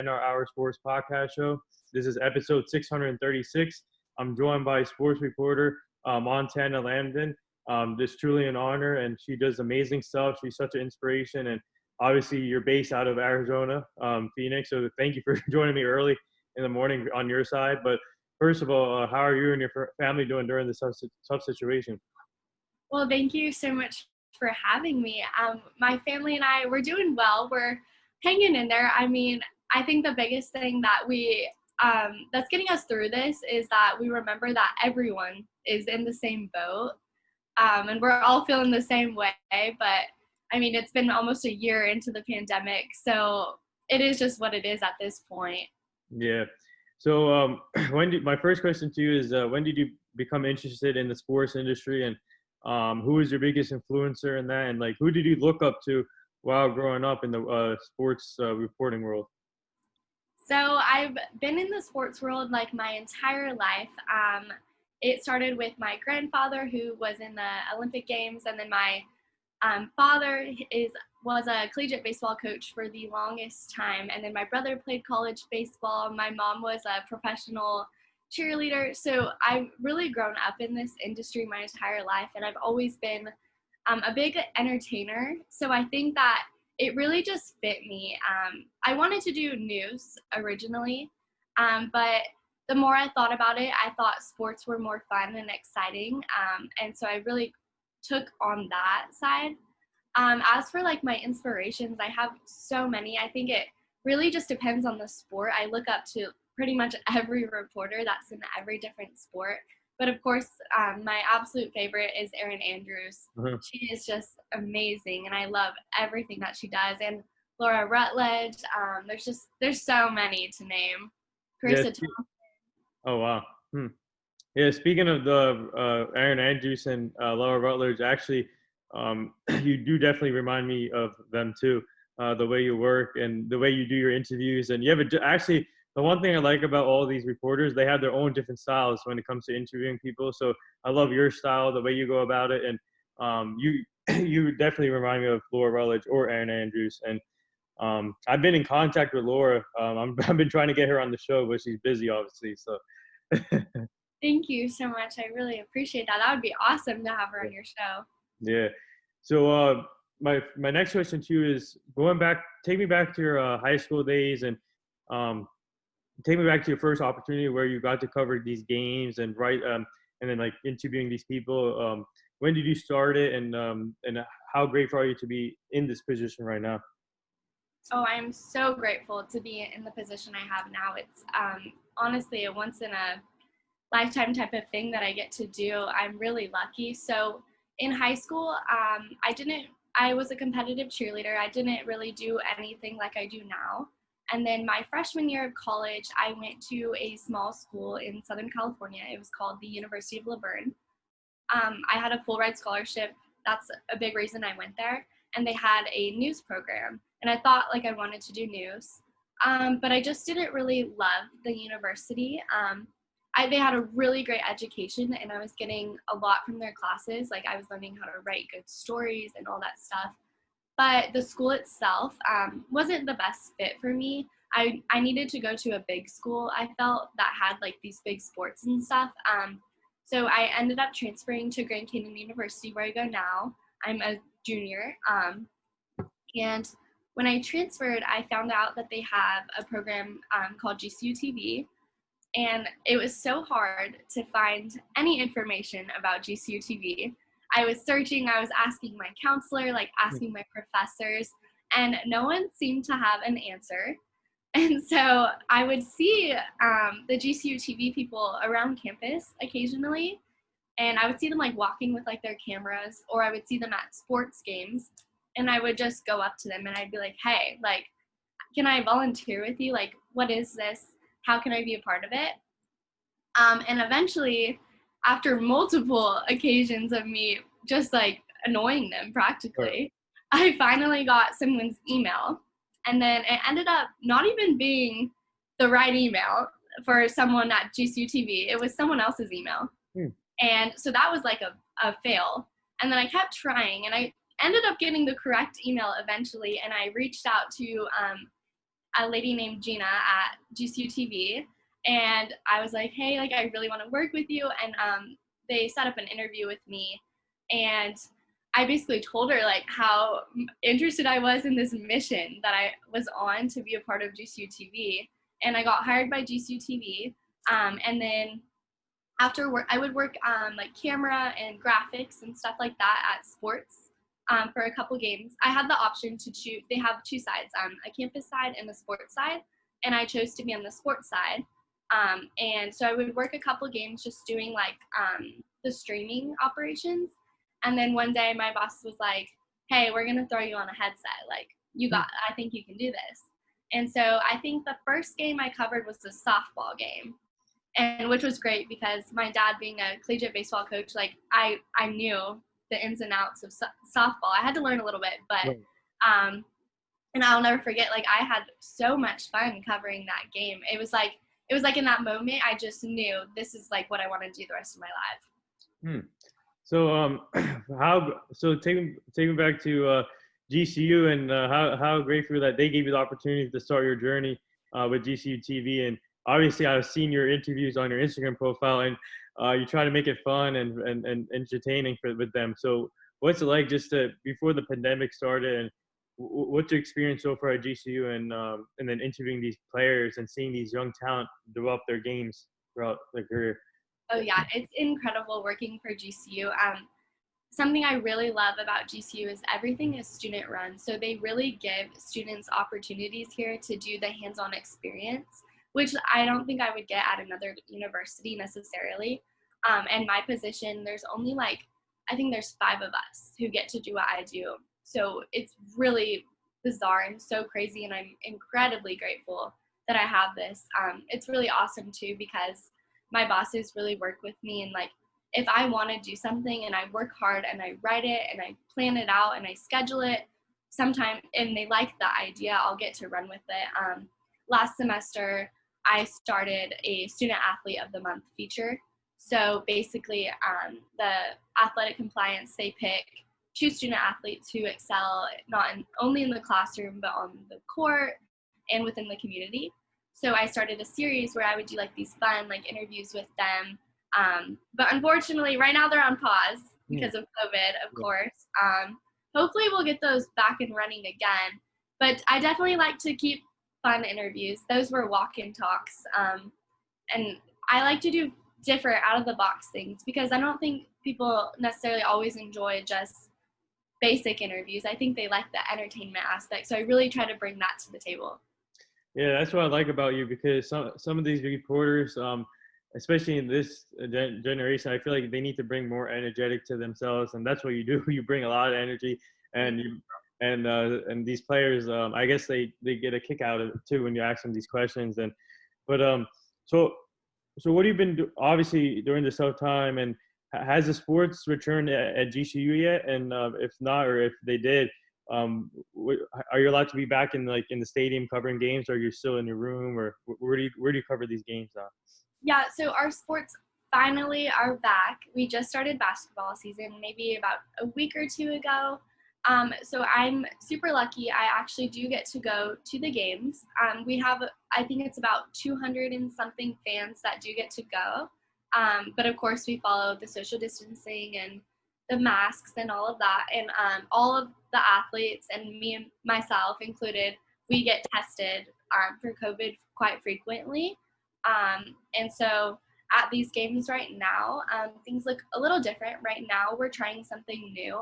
in our Sports Podcast Show. This is episode 636. I'm joined by sports reporter Montana Lambdin. This is truly an honor, and she does amazing stuff. She's such an inspiration, and obviously you're based out of Arizona, Phoenix. So thank you for joining me early in the morning on your side. But first of all, how are you and your family doing during this tough situation? Well, thank you so much for having me. My family and I, we're doing well. We're hanging in there. I mean, I think the biggest thing that that's getting us through this is that we remember that everyone is in the same boat, and we're all feeling the same way. But I mean, it's been almost a year into the pandemic, so it is just what it is at this point. Yeah. So my first question to you is, when did you become interested in the sports industry, and who was your biggest influencer in that, and like who did you look up to while growing up in the sports reporting world? So I've been in the sports world like my entire life. It started with my grandfather, who was in the Olympic Games, and then my father was a collegiate baseball coach for the longest time, and then my brother played college baseball. My mom was a professional cheerleader. So I've really grown up in this industry my entire life, and I've always been a big entertainer. So I think that it really just fit me. I wanted to do news originally, but the more I thought about it, I thought sports were more fun and exciting, and so I really took on that side. As for like my inspirations, I have so many. I think it really just depends on the sport. I look up to pretty much every reporter that's in every different sport. But of course, my absolute favorite is Erin Andrews. Mhm. She is just amazing, and I love everything that she does. And Laura Rutledge, there's so many to name. Yeah. Carissa Thompson. Oh wow. Yeah. Speaking of the Aaron Andrews and Laura Rutledge, actually, you do definitely remind me of them too. The way you work and the way you do your interviews, and you have actually. The one thing I like about all these reporters, they have their own different styles when it comes to interviewing people. So I love your style, the way you go about it, and you you definitely remind me of Laura Rutledge or Aaron Andrews. And I've been in contact with Laura. I've been trying to get her on the show, but she's busy, obviously. So Thank you so much. I really appreciate that. That would be awesome to have her on your show. yeah. So my next question to you is going back. Take me back to your high school days, and um, take me back to your first opportunity where you got to cover these games and write, and then like interviewing these people. When did you start it, and how grateful are you to be in this position right now? Oh, I'm so grateful to be in the position I have now. It's honestly a once in a lifetime type of thing that I get to do. I'm really lucky. So in high school, I was a competitive cheerleader. I didn't really do anything like I do now. And then my freshman year of college, I went to a small school in Southern California. It was called the University of Lebron. I had a full ride scholarship. That's a big reason I went there. And they had a news program. And I thought like I wanted to do news. But I just didn't really love the university. They had a really great education, and I was getting a lot from their classes. Like I was learning how to write good stories and all that stuff. But the school itself wasn't the best fit for me. I needed to go to a big school, I felt, that had like these big sports and stuff. So I ended up transferring to Grand Canyon University, where I go now. I'm a junior. And when I transferred, I found out that they have a program called GCU TV. And it was so hard to find any information about GCU TV. I was searching, I was asking my counselor, like asking my professors, and no one seemed to have an answer. And so I would see the GCU TV people around campus occasionally, and I would see them like walking with like their cameras, or I would see them at sports games, and I would just go up to them and I'd be like, hey, like, can I volunteer with you? Like, what is this? How can I be a part of it? And eventually, after multiple occasions of me just like annoying them practically, I finally got someone's email. And then it ended up not even being the right email for someone at GCU TV. It was someone else's email. And so that was like a fail. And then I kept trying, and I ended up getting the correct email eventually. And I reached out to a lady named Gina at GCU TV, and I was like, hey, like I really want to work with you, and they set up an interview with me, and I basically told her like how interested I was in this mission that I was on to be a part of GCU TV, and I got hired by GCU TV, and then after work, I would work like camera and graphics and stuff like that at sports for a couple games. I had the option to choose. They have two sides, a campus side and a sports side, and I chose to be on the sports side. And so I would work a couple games just doing like the streaming operations. And then one day my boss was like, hey, we're going to throw you on a headset. Like, I think you can do this. And so I think the first game I covered was the softball game, and which was great because my dad being a collegiate baseball coach, like I knew the ins and outs of softball. I had to learn a little bit, but and I'll never forget, like I had so much fun covering that game. It was like in that moment I just knew this is like what I want to do the rest of my life. So taking back to GCU, and how grateful that they gave you the opportunity to start your journey with GCU TV. And obviously I've seen your interviews on your Instagram profile, and you try to make it fun and entertaining with them. So what's it like just before the pandemic started, and what's your experience so far at GCU, and then interviewing these players and seeing these young talent develop their games throughout their career? Oh yeah, it's incredible working for GCU. Something I really love about GCU is everything is student run. So they really give students opportunities here to do the hands-on experience, which I don't think I would get at another university necessarily. And my position, there's only I think there's 5 of us who get to do what I do. So it's really bizarre and so crazy, and I'm incredibly grateful that I have this. It's really awesome too because my bosses really work with me, and like if I want to do something and I work hard and I write it and I plan it out and I schedule it sometime and they like the idea, I'll get to run with it. Last semester, I started a Student Athlete of the Month feature. So basically, the athletic compliance, they choose student athletes who excel only in the classroom, but on the court and within the community. So I started a series where I would do like these fun interviews with them. But unfortunately, right now they're on pause because of COVID, of course. Hopefully we'll get those back and running again. But I definitely like to keep fun interviews. Those were walk-in talks. And I like to do different out-of-the-box things because I don't think people necessarily always enjoy just basic interviews. I think they like the entertainment aspect. So I really try to bring that to the table. Yeah, that's what I like about you, because some of these reporters, especially in this generation, I feel like they need to bring more energetic to themselves, and that's what you do. You bring a lot of energy, and and these players, I guess they get a kick out of it too when you ask them these questions. But so what have you been obviously during this tough time, and has the sports returned at GCU yet? And if not, or if they did, are you allowed to be back in the stadium covering games, or are you still in your room, or where do you cover these games now? Yeah, so our sports finally are back. We just started basketball season maybe about a week or 2 ago. So I'm super lucky. I actually do get to go to the games. We have, I think it's about 200 and something fans that do get to go. But of course we follow the social distancing and the masks and all of that. And all of the athletes, and me and myself included, we get tested for COVID quite frequently. And so at these games right now, things look a little different. Right now we're trying something new.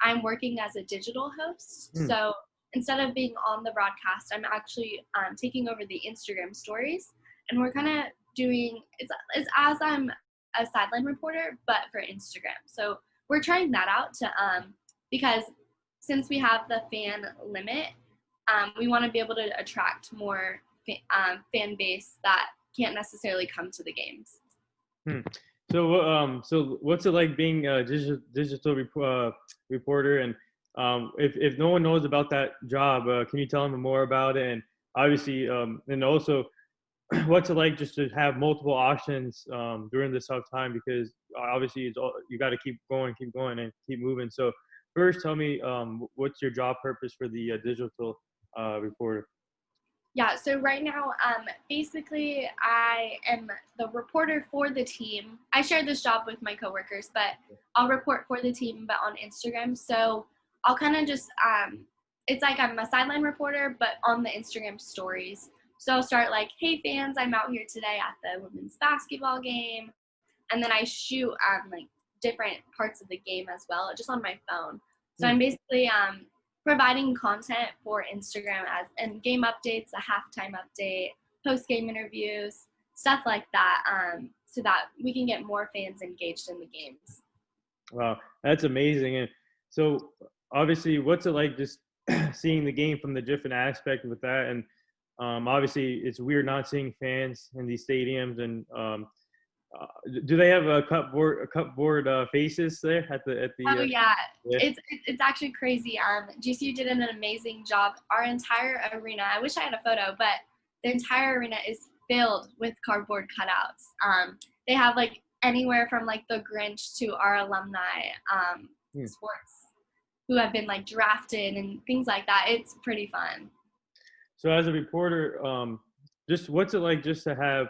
I'm working as a digital host. So instead of being on the broadcast, I'm actually taking over the Instagram stories, and we're kind of doing it's as I'm a sideline reporter, but for Instagram. So we're trying that out to because since we have the fan limit, we want to be able to attract more fan base that can't necessarily come to the games. So what's it like being a digital reporter? And if no one knows about that job, can you tell them more about it? And obviously, and also, what's it like just to have multiple options during this tough time? Because obviously, you got to keep going, and keep moving. So first, tell me, what's your job purpose for the digital reporter? Yeah, so right now, basically, I am the reporter for the team. I share this job with my coworkers, but I'll report for the team, but on Instagram. So I'll kind of just, it's like I'm a sideline reporter, but on the Instagram stories. So I'll start like, hey fans, I'm out here today at the women's basketball game. And then I shoot like different parts of the game as well, just on my phone. So Hmm. I'm basically providing content for Instagram as and game updates, a halftime update, post game interviews, stuff like that, so that we can get more fans engaged in the games. Wow, that's amazing. And so, obviously, what's it like just seeing the game from the different aspect with that? And obviously, it's weird not seeing fans in these stadiums. And uh, do they have a cupboard faces there at the? Oh yeah, Yeah. it's actually crazy. GCU did an amazing job. Our entire arena. I wish I had a photo, but the entire arena is filled with cardboard cutouts. They have like anywhere from like the Grinch to our alumni, Hmm. sports who have been like drafted and things like that. It's pretty fun. So, as a reporter, just what's it like just to have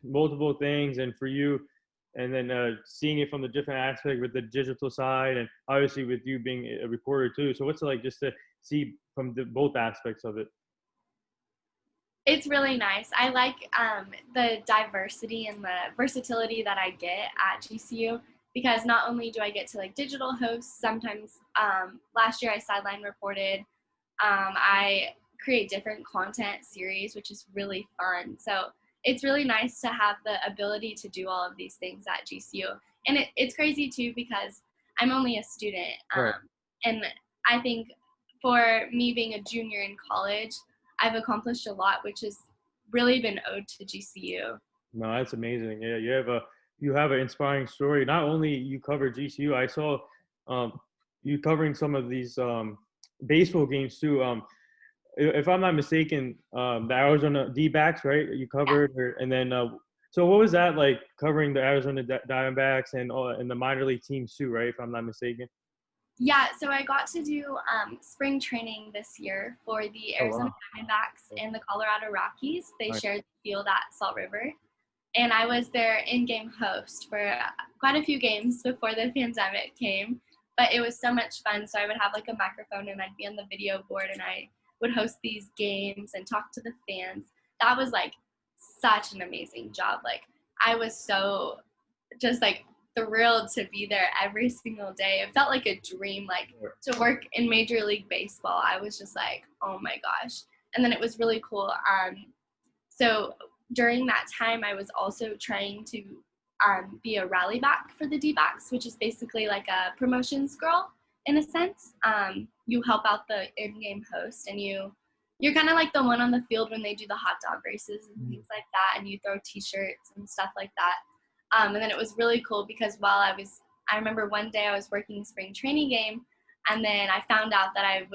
multiple things, and for you, and then seeing it from the different aspect with the digital side, and obviously with you being a reporter too. So what's it like just to see from both aspects of it? It's really nice. I like the diversity and the versatility that I get at GCU because not only do I get to like digital host, sometimes last year I sideline reported. I create different content series, which is really fun. So it's really nice to have the ability to do all of these things at GCU. And it's crazy too because I'm only a student. Right. And I think for me being a junior in college, I've accomplished a lot, which has really been owed to GCU. No, that's amazing. Yeah, you have an inspiring story. Not only you cover GCU, I saw um, you covering some of these baseball games too. If I'm not mistaken, the Arizona D-backs, right? You Yeah. covered, and then so what was that like covering the Arizona Diamondbacks and the minor league teams too, right? If I'm not mistaken. Yeah, so I got to do spring training this year for the Oh Arizona wow. Diamondbacks Yeah. and the Colorado Rockies. They Nice. shared the field at Salt River. And I was their in-game host for quite a few games before the pandemic came. But it was so much fun. So I would have like a microphone and I'd be on the video board and I would host these games and talk to the fans. That was like such an amazing job. Like I was so just like thrilled to be there every single day. It felt like a dream, like to work in Major League Baseball. I was just like, oh my gosh. And then it was really cool. So during that time, I was also trying to be a rally back for the D-backs, which is basically like a promotions girl in a sense. You help out the in-game host, and you're kind of like the one on the field when they do the hot dog races and things like that, and you throw T-shirts and stuff like that. And then it was really cool because I remember one day I was working spring training game, and then I found out that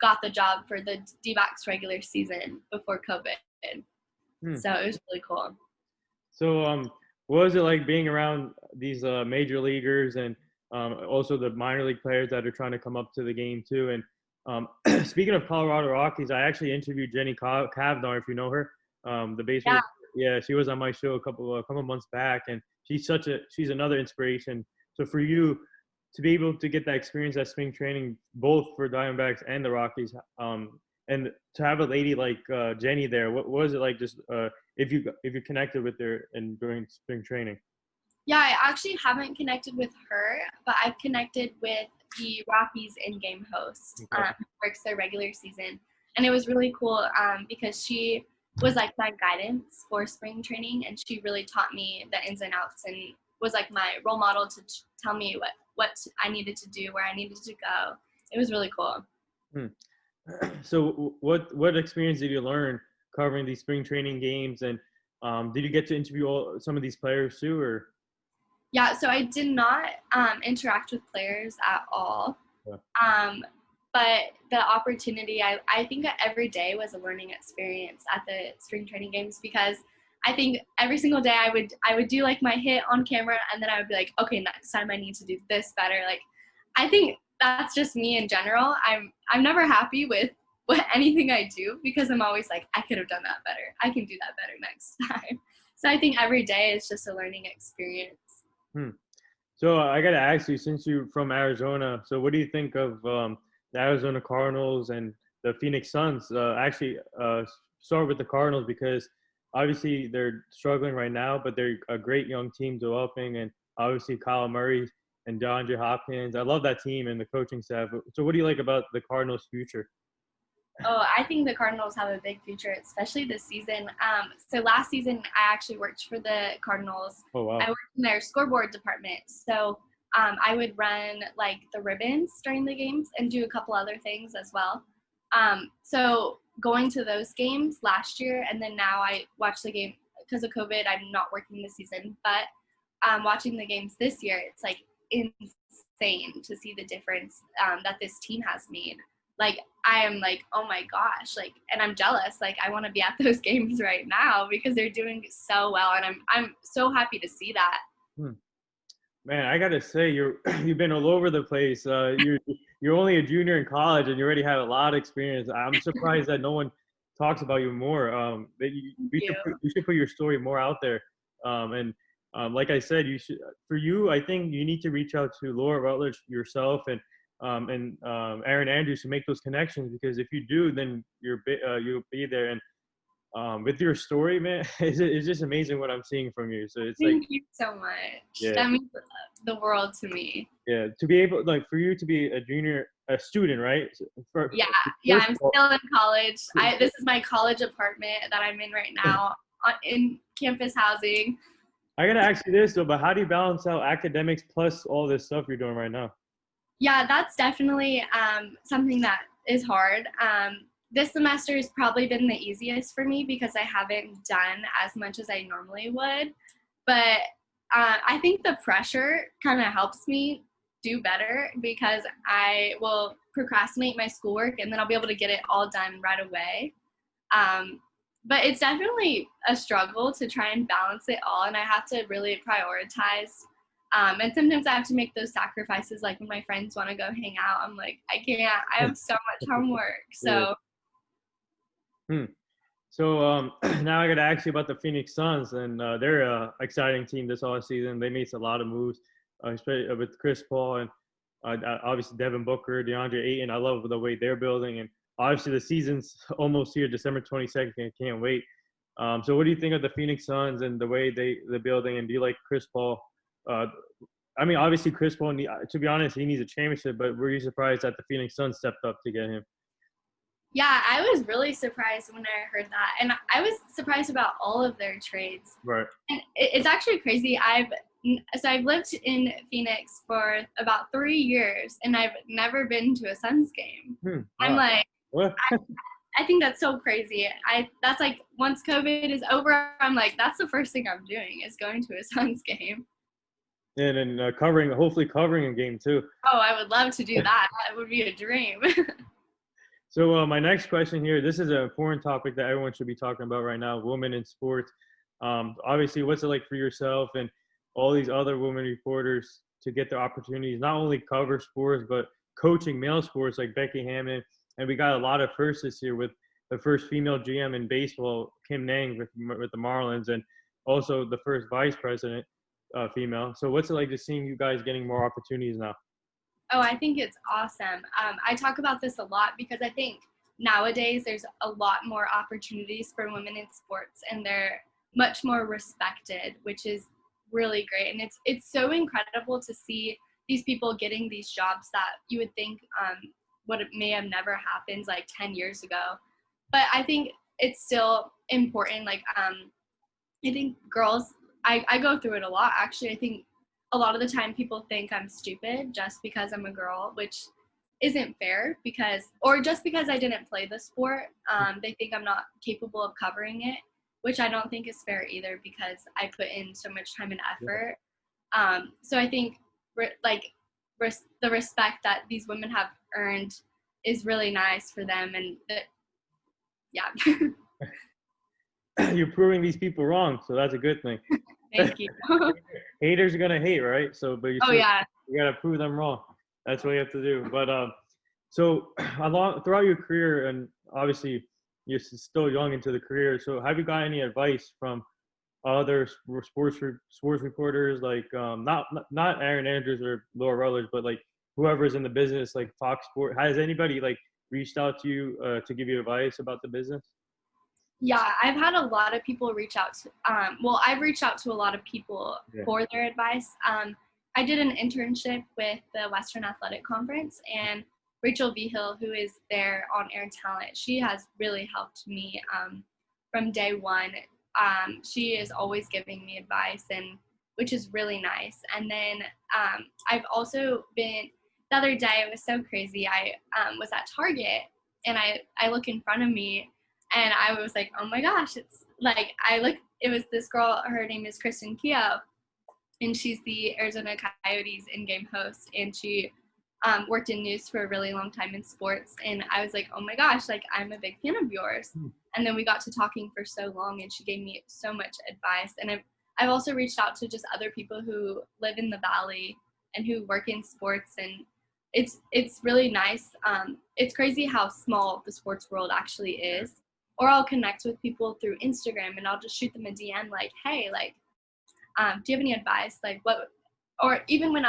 got the job for the D-backs regular season before COVID. Hmm. So it was really cool. So what was it like being around these major leaguers and also the minor league players that are trying to come up to the game too? And speaking of Colorado Rockies, I actually interviewed Jenny Kavnar, if you know her, the Yeah, baseball. Yeah, she was on my show a couple months back, and she's another inspiration. So for you to be able to get that experience at spring training, both for Diamondbacks and the Rockies, and to have a lady like Jenny there, what was it like? Just if you connected with her and during spring training. yeah, I actually haven't connected with her, but I've connected with the Rockies in-game host, Okay. who works their regular season, and it was really cool because she was like my guidance for spring training, and she really taught me the ins and outs, and was like my role model to tell me what I needed to do, where I needed to go. It was really cool. Hmm. So what experience did you learn covering these spring training games, and did you get to interview some of these players too, or? Yeah, so I did not interact with players at all. Yeah. But the opportunity, I think that every day was a learning experience at the spring training games because I think every single day I would do like my hit on camera and then I would be like, okay, next time I need to do this better. Like I think that's just me in general. I'm never happy with anything I do, because I'm always like, I could have done that better. I can do that better next time. So I think every day is just a learning experience. Hmm. So I got to ask you, since you're from Arizona, so what do you think of the Arizona Cardinals and the Phoenix Suns? Start with the Cardinals because obviously they're struggling right now, but they're a great young team developing, and obviously Kyle Murray and DeAndre Hopkins. I love that team and the coaching staff. So what do you like about the Cardinals' future? Oh, I think the Cardinals have a big future, especially this season. So last season, I actually worked for the Cardinals. Oh wow. I worked in their scoreboard department. So I would run like the ribbons during the games and do a couple other things as well. So going to those games last year, and then now I watch the game because of COVID. I'm not working this season, but watching the games this year, it's like insane to see the difference that this team has made. Like I am like, oh my gosh, like, and I'm jealous. Like I want to be at those games right now because they're doing so well, and I'm so happy to see that. Hmm. Man, I gotta say, you've been all over the place. You're only a junior in college, and you already have a lot of experience. I'm surprised that no one talks about you more. That Thank you. you should put your story more out there. And like I said, you should. For you, I think you need to reach out to Laura Rutledge yourself and Aaron Andrews to make those connections, because if you do, then you'll be there. And with your story, man, it's just amazing what I'm seeing from you. So it's like, Thank you so much. yeah, That means the world to me. yeah, to be able, like, for you to be a student, right? Yeah, First I'm of all, still in college. This is my college apartment that I'm in right now in campus housing. I gotta ask you this though, but how do you balance out academics plus all this stuff you're doing right now? Yeah, that's definitely something that is hard. This semester has probably been the easiest for me because I haven't done as much as I normally would. But I think the pressure kind of helps me do better because I will procrastinate my schoolwork and then I'll be able to get it all done right away. But it's definitely a struggle to try and balance it all, and I have to really prioritize. And sometimes I have to make those sacrifices, like when my friends want to go hang out, I'm like, I can't, I have so much homework. Yeah. So Hmm. So now I got to ask you about the Phoenix Suns, and they're an exciting team this all season. They made a lot of moves, especially with Chris Paul and obviously Devin Booker, DeAndre Ayton. I love the way they're building, and obviously the season's almost here, December 22nd. I can't wait. So what do you think of the Phoenix Suns and the way they're building? And do you like Chris Paul? I mean, obviously Chris Paul, to be honest, he needs a championship, but were you surprised that the Phoenix Suns stepped up to get him? yeah, I was really surprised when I heard that. And I was surprised about all of their trades. Right. And it's actually crazy. I've lived in Phoenix for about 3 years, and I've never been to a Suns game. Wow. I'm like, What? I think that's so crazy. That's like once COVID is over, I'm like, that's the first thing I'm doing is going to a Suns game. And then hopefully covering a game too. Oh, I would love to do that. That would be a dream. So my next question here, this is an important topic that everyone should be talking about right now, women in sports. Obviously, what's it like for yourself and all these other women reporters to get the opportunities, not only cover sports, but coaching male sports like Becky Hammond. And we got a lot of firsts this year with the first female GM in baseball, Kim Nang with the Marlins, and also the first vice president female. So what's it like just seeing you guys getting more opportunities now? Oh, I think it's awesome. I talk about this a lot because I think nowadays there's a lot more opportunities for women in sports, and they're much more respected, which is really great. And it's so incredible to see these people getting these jobs that you would think would may have never happened like 10 years ago. But I think it's still important. Like I think girls, I go through it a lot actually. I think a lot of the time people think I'm stupid just because I'm a girl, which isn't fair or just because I didn't play the sport, they think I'm not capable of covering it, which I don't think is fair either because I put in so much time and effort. So I think the respect that these women have earned is really nice for them, and yeah. You're proving these people wrong, so that's a good thing. Thank you. Haters are gonna hate, right? So, but you gotta prove them wrong. That's what you have to do. But so throughout your career and obviously you're still young into the career. So have you got any advice from other sports reporters, like not Aaron Andrews or Laura Rutledge, but like whoever's in the business, like Fox Sport? Has anybody like reached out to you to give you advice about the business? Yeah, I've had a lot of people reach out to, well, I've reached out to a lot of people Yeah. for their advice. I did an internship with the Western Athletic Conference, and Rachel Vigil, who is there on Air Talent, she has really helped me from day one. She is always giving me advice, and which is really nice. And then I've also been, the other day, it was so crazy. I was at Target, and I look in front of me, and I was like, oh my gosh, it's like, it was this girl, her name is Kristen Keogh, and she's the Arizona Coyotes in-game host, and she worked in news for a really long time in sports. And I was like, oh my gosh, like, I'm a big fan of yours. And then we got to talking for so long, and she gave me so much advice. And I've also reached out to just other people who live in the Valley and who work in sports, and it's really nice. It's crazy how small the sports world actually is. Or I'll connect with people through Instagram, and I'll just shoot them a DM like, hey, like, do you have any advice? Like, what, or even when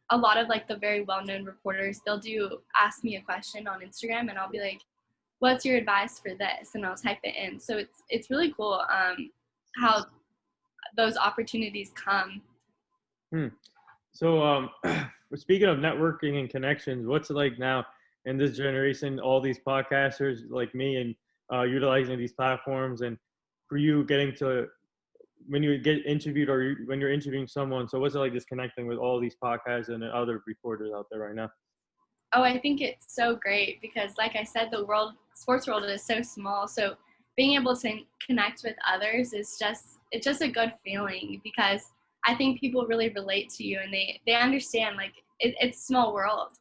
a lot of like the very well-known reporters, they'll ask me a question on Instagram, and I'll be like, what's your advice for this? And I'll type it in. So it's really cool how those opportunities come. So speaking of networking and connections, what's it like now in this generation, all these podcasters like me and utilizing these platforms, and for you getting to, when you get interviewed or when you're interviewing someone, so what's it like just connecting with all these podcasts and other reporters out there right now? Oh, I think it's so great because, like I said, sports world is so small. So being able to connect with others it's just a good feeling, because I think people really relate to you, and they understand, like, it's a small world.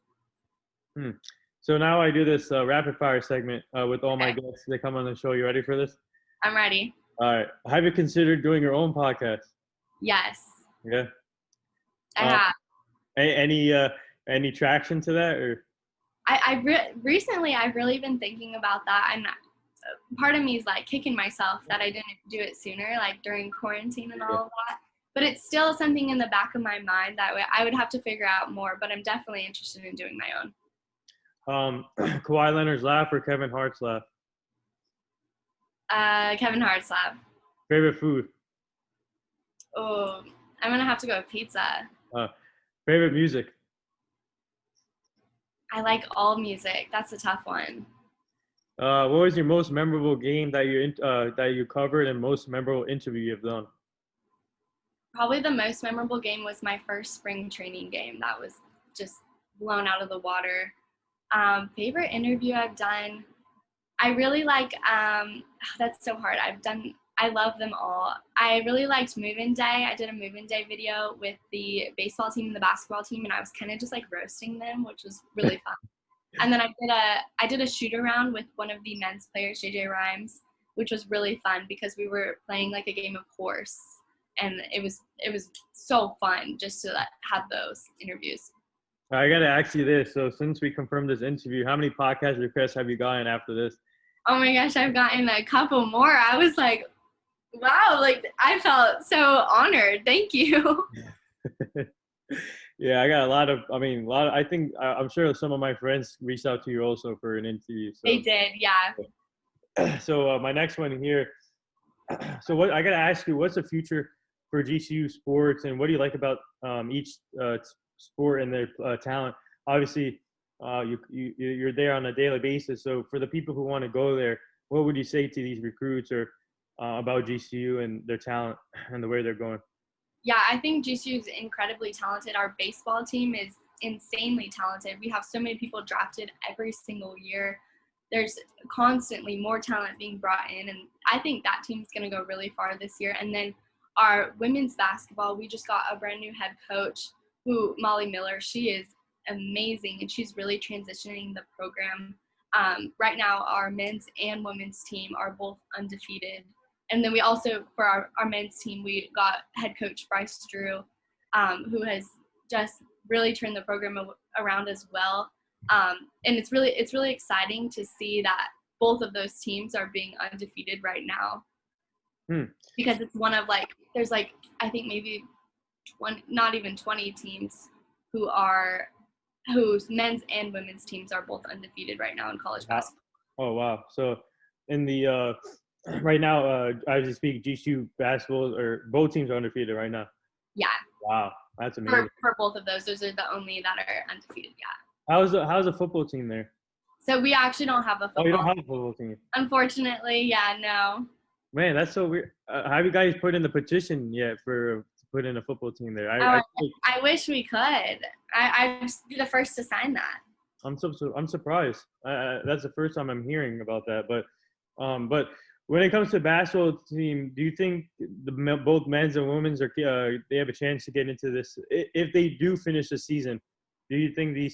So now I do this rapid fire segment with all my Okay. guests. They come on the show. You ready for this? I'm ready. All right. Have you considered doing your own podcast? Yes, Okay. I Uh, have. any traction to that, or? Recently I've really been thinking about that, and part of me is like kicking myself that I didn't do it sooner, like during quarantine and all of that. But it's still something in the back of my mind that I would have to figure out more, but I'm definitely interested in doing my own. Kawhi Leonard's laugh or Kevin Hart's laugh? Kevin Hart's laugh. Favorite food? Oh, I'm gonna have to go with pizza. Favorite music? I like all music. That's a tough one. What was your most memorable game that you covered, and most memorable interview you've done? Probably the most memorable game was my first spring training game. That was just blown out of the water. Favorite interview I've done? I really like, that's so hard. I love them all. I really liked Move-In Day. I did a Move-In Day video with the baseball team and the basketball team, and I was kind of just like roasting them, which was really fun. And then I did a shoot around with one of the men's players, JJ Rhymes, which was really fun because we were playing like a game of horse, and it was so fun just to have those interviews. I gotta ask you this. So since we confirmed this interview, how many podcast requests have you gotten after this? Oh my gosh, I've gotten a couple more. I was like, wow, like I felt so honored. Thank you. Yeah, I got I think I'm sure some of my friends reached out to you also for an interview. So. They did, yeah. So my next one here. So what I gotta ask you, what's the future for GCU sports, and what do you like about each sport and their talent? Obviously, you're there on a daily basis. So for the people who want to go there, what would you say to these recruits or about GCU and their talent and the way they're going? Yeah, I think GCU is incredibly talented. Our baseball team is insanely talented. We have so many people drafted every single year. There's constantly more talent being brought in, and I think that team's going to go really far this year. And then our women's basketball, we just got a brand new head coach, Molly Miller. She is amazing, and she's really transitioning the program. Right now, our men's and women's team are both undefeated. And then we also, for our men's team, we got head coach Bryce Drew, who has just really turned the program around as well. And it's really exciting to see that both of those teams are being undefeated right now. Because it's one of like, there's like, I think maybe 20, not even 20 teams whose men's and women's teams are both undefeated right now in college basketball. Oh, wow. So in the right now, as you speak, GCU basketball, or both teams are undefeated right now. Yeah. Wow, that's amazing. For both of those are the only that are undefeated. Yeah. How's the football team there? So we actually don't have a football. Oh, you don't have a football team. Unfortunately, yeah, no. Man, that's so weird. Have you guys put in the petition yet to put in a football team there? I wish we could. I'd be the first to sign that. I'm surprised. That's the first time I'm hearing about that. But when it comes to basketball team, do you think both men's and women's they have a chance to get into this? If they do finish the season, do you think they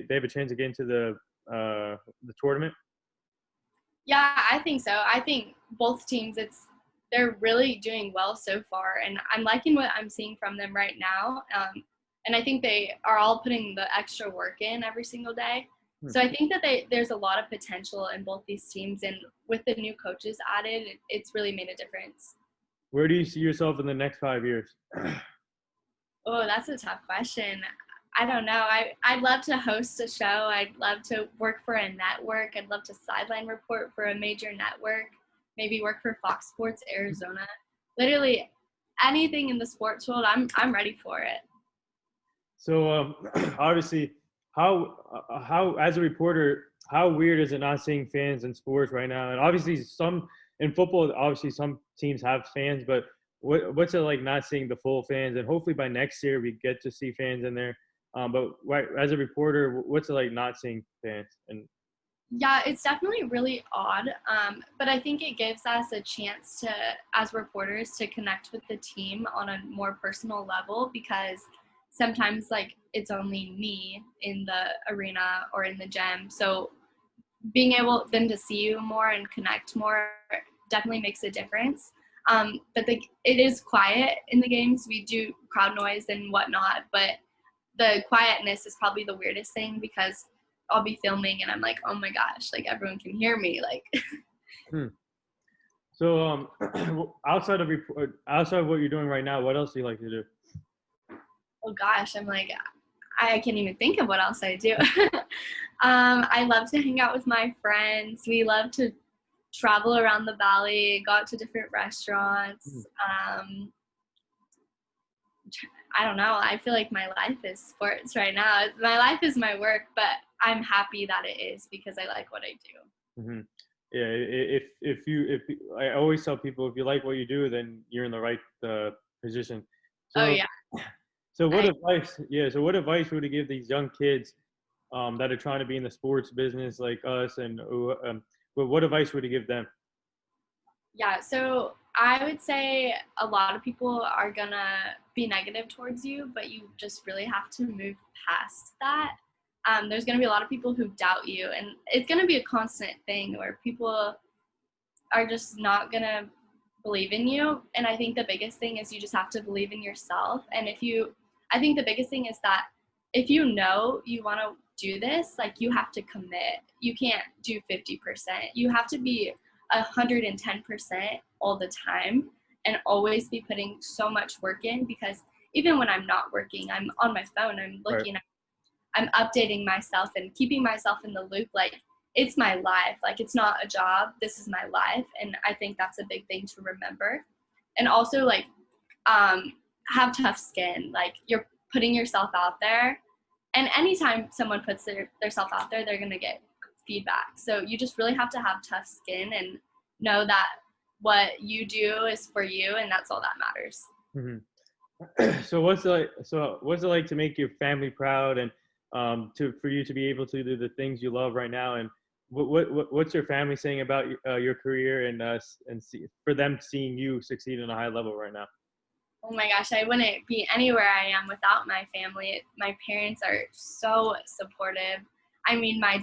have a chance to get into the tournament? Yeah, I think so. I think both teams, they're really doing well so far, and I'm liking what I'm seeing from them right now. And I think they are all putting the extra work in every single day. So I think that there's a lot of potential in both these teams, and with the new coaches added, it's really made a difference. Where do you see yourself in the next 5 years? Oh, that's a tough question. I don't know. I'd love to host a show. I'd love to work for a network. I'd love to sideline report for a major network, maybe work for Fox Sports Arizona. Literally anything in the sports world, I'm ready for it. So obviously, how as a reporter, how weird is it not seeing fans in sports right now? And obviously, in football, obviously some teams have fans, but what's it like not seeing the full fans? And hopefully by next year we get to see fans in there. But as a reporter, what's it like not seeing fans? And yeah, it's definitely really odd. But I think it gives us a chance to, as reporters, to connect with the team on a more personal level, because sometimes like it's only me in the arena or in the gym. So being able then to see you more and connect more definitely makes a difference. But it is quiet in the games. We do crowd noise and whatnot, but the quietness is probably the weirdest thing, because I'll be filming and I'm like, oh my gosh, like everyone can hear me. Like. So outside of what you're doing right now, what else do you like to do? Oh gosh, I'm like, I can't even think of what else I do. I love to hang out with my friends. We love to travel around the valley, go out to different restaurants. I don't know. I feel like my life is sports right now. My life is my work, but I'm happy that it is, because I like what I do. Mm-hmm. Yeah. If I always tell people, if you like what you do, then you're in the right position. So, oh yeah. So what advice? Yeah. So what advice would you give these young kids that are trying to be in the sports business like us? And what advice would you give them? Yeah, so I would say a lot of people are gonna be negative towards you, but you just really have to move past that. There's gonna be a lot of people who doubt you, and it's gonna be a constant thing where people are just not gonna believe in you. And I think the biggest thing is you just have to believe in yourself. And I think the biggest thing is that if you know you want to do this, like, you have to commit. You can't do 50%. You have to be 110% all the time, and always be putting so much work in, because even when I'm not working, I'm on my phone, I'm looking, I'm updating myself and keeping myself in the loop. Like, it's my life. Like, it's not a job. This is my life. And I think that's a big thing to remember. And also, like, have tough skin. Like, you're putting yourself out there, and anytime someone puts their self out there, they're going to get feedback. So you just really have to have tough skin and know that what you do is for you, and that's all that matters. Mm-hmm. So what's it like to make your family proud, and for you to be able to do the things you love right now? And what's your family saying about your career, and for them seeing you succeed on a high level right now? Oh my gosh, I wouldn't be anywhere I am without my family. My parents are so supportive. I mean, my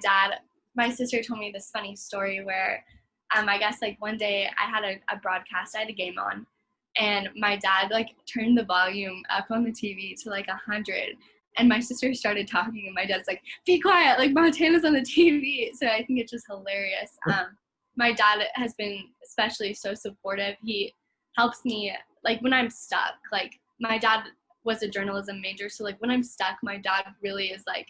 sister told me this funny story where I guess like one day I had a broadcast, I had a game on, and my dad like turned the volume up on the TV to like 100. And my sister started talking, and my dad's like, be quiet, like Montana's on the TV. So I think it's just hilarious. My dad has been especially so supportive. He helps me, like when I'm stuck, like my dad was a journalism major. So like when I'm stuck, my dad really is like,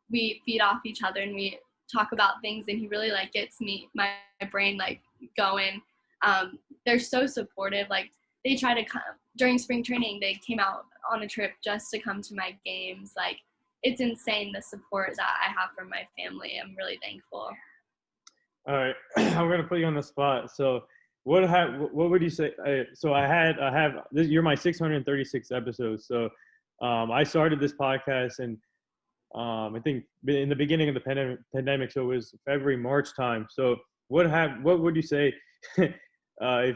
we feed off each other and we talk about things, and he really like gets me, my brain like going. They're so supportive. Like they try to come during spring training, they came out on a trip just to come to my games. Like it's insane the support that I have from my family. I'm really thankful. All right, I'm gonna put you on the spot. So, what would you say? So I have this. You're my 636 episodes. So, I started this podcast, and I think in the beginning of the pandemic. So it was February, March time. So what would you say? How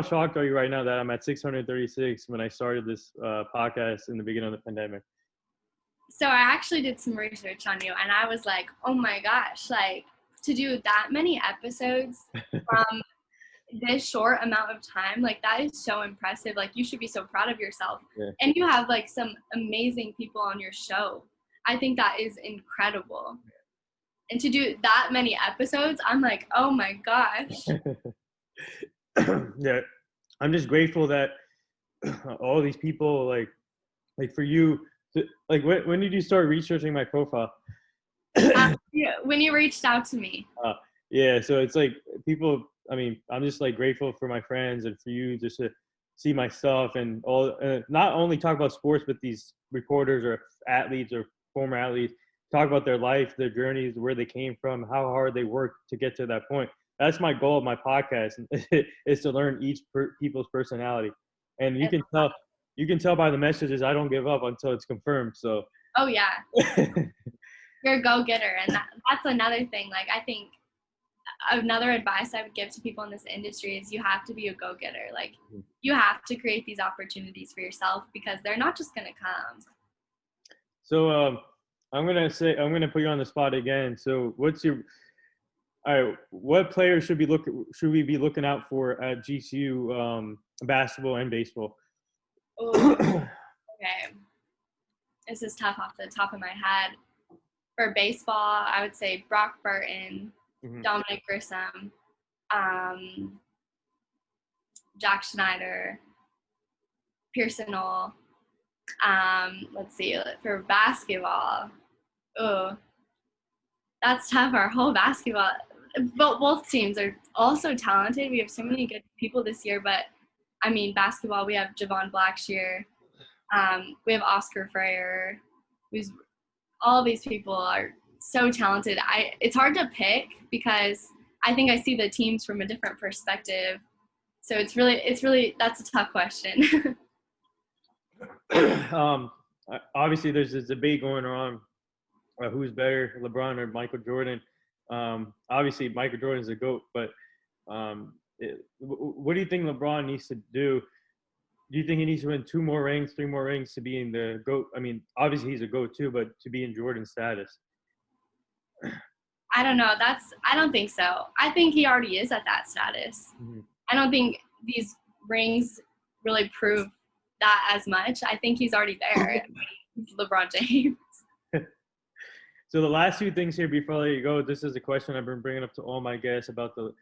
shocked are you right now that I'm at 636 when I started this podcast in the beginning of the pandemic? So I actually did some research on you, and I was like, oh my gosh, like to do that many episodes from this short amount of time, like that is so impressive. Like you should be so proud of yourself. Yeah. And you have like some amazing people on your show. I think that is incredible. And to do that many episodes, I'm like, oh my gosh. Yeah, I'm just grateful that all these people like for you. Like when did you start researching my profile? When you reached out to me. Yeah, so it's like people. I mean, I'm just like grateful for my friends and for you just to see my stuff and all. Not only talk about sports, but these reporters or athletes or former athletes talk about their life, their journeys, where they came from, how hard they worked to get to that point. That's my goal of my podcast is to learn each people's personality, and you can tell by the messages I don't give up until it's confirmed. So. Oh yeah, you're a go-getter, and that's another thing. Like I think another advice I would give to people in this industry is you have to be a go-getter. Like you have to create these opportunities for yourself because they're not just gonna come. So I'm gonna put you on the spot again. So all right, what players should we be looking out for at GCU basketball and baseball? Ooh, okay. This is tough off the top of my head. For baseball, I would say Brock Burton, Dominic Grissom, Jack Schneider, Pearson Knoll. Let's see, for basketball, that's tough. Our whole basketball, both teams are also talented. We have so many good people this year, but I mean, basketball, we have Javon Blackshear, we have Oscar Freyer. All these people are so talented. It's hard to pick because I think I see the teams from a different perspective. So it's really that's a tough question. Obviously, there's this debate going on who's better, LeBron or Michael Jordan. Obviously, Michael Jordan's the GOAT, but what do you think LeBron needs to do? Do you think he needs to win 2 more rings, 3 more rings to be in the GOAT? I mean, obviously he's a GOAT too, but to be in Jordan's status. I don't know. I don't think so. I think he already is at that status. Mm-hmm. I don't think these rings really prove that as much. I think he's already there. LeBron James. So the last 2 things here before I let you go, this is a question I've been bringing up to all my guests about the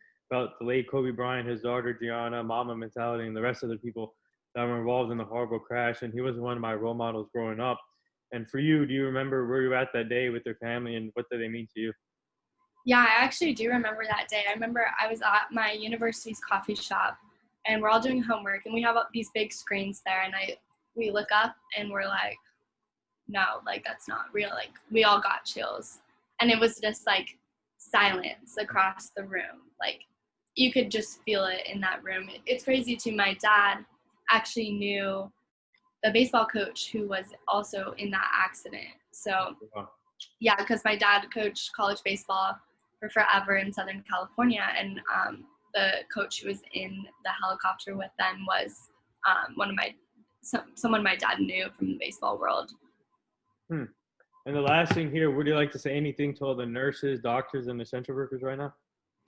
late Kobe Bryant, his daughter Gianna, Mama mentality, and the rest of the people that were involved in the horrible crash. And he was one of my role models growing up. And for you, do you remember where you were at that day with your family and what did they mean to you? Yeah, I actually do remember that day. I remember I was at my university's coffee shop and we're all doing homework and we have these big screens there and we look up and we're like, no, like that's not real. Like we all got chills and it was just like silence across the room. Like you could just feel it in that room. It's crazy too. My dad actually knew the baseball coach who was also in that accident. So yeah, because my dad coached college baseball for forever in Southern California, and the coach who was in the helicopter with them was someone my dad knew from the baseball world. And the last thing here, would you like to say anything to all the nurses, doctors, and essential workers right now?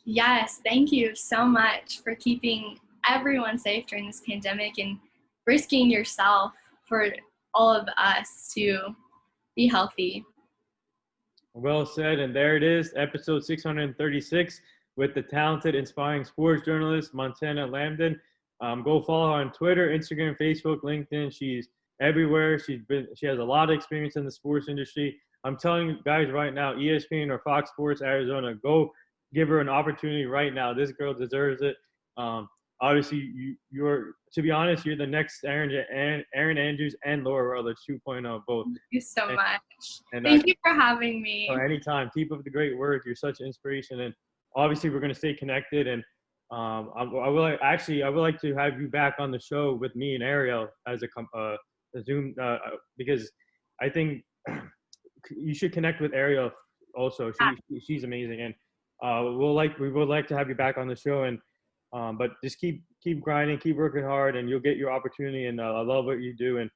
Yes, thank you so much for keeping everyone safe during this pandemic and risking yourself for all of us to be healthy. Well said. And there it is, episode 636 with the talented, inspiring sports journalist, Montana Lambdin. Go follow her on Twitter, Instagram, Facebook, LinkedIn. She's everywhere. She has a lot of experience in the sports industry. I'm telling you guys right now, ESPN or Fox Sports Arizona, go give her an opportunity right now. This girl deserves it. Obviously, you're, to be honest, you're the next Aaron Andrews and Laura Rutledge 2.0 both. Thank you so much. And Thank you for having me. anytime. Keep up the great work. You're such an inspiration, and obviously we're going to stay connected. And I would like to have you back on the show with me and Ariel as a Zoom because I think you should connect with Ariel also. She's amazing, and we would like to have you back on the show. And but just keep grinding, keep working hard, and you'll get your opportunity. And I love what you do, and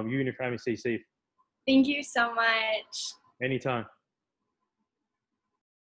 you and your family stay safe. Thank you so much. Anytime.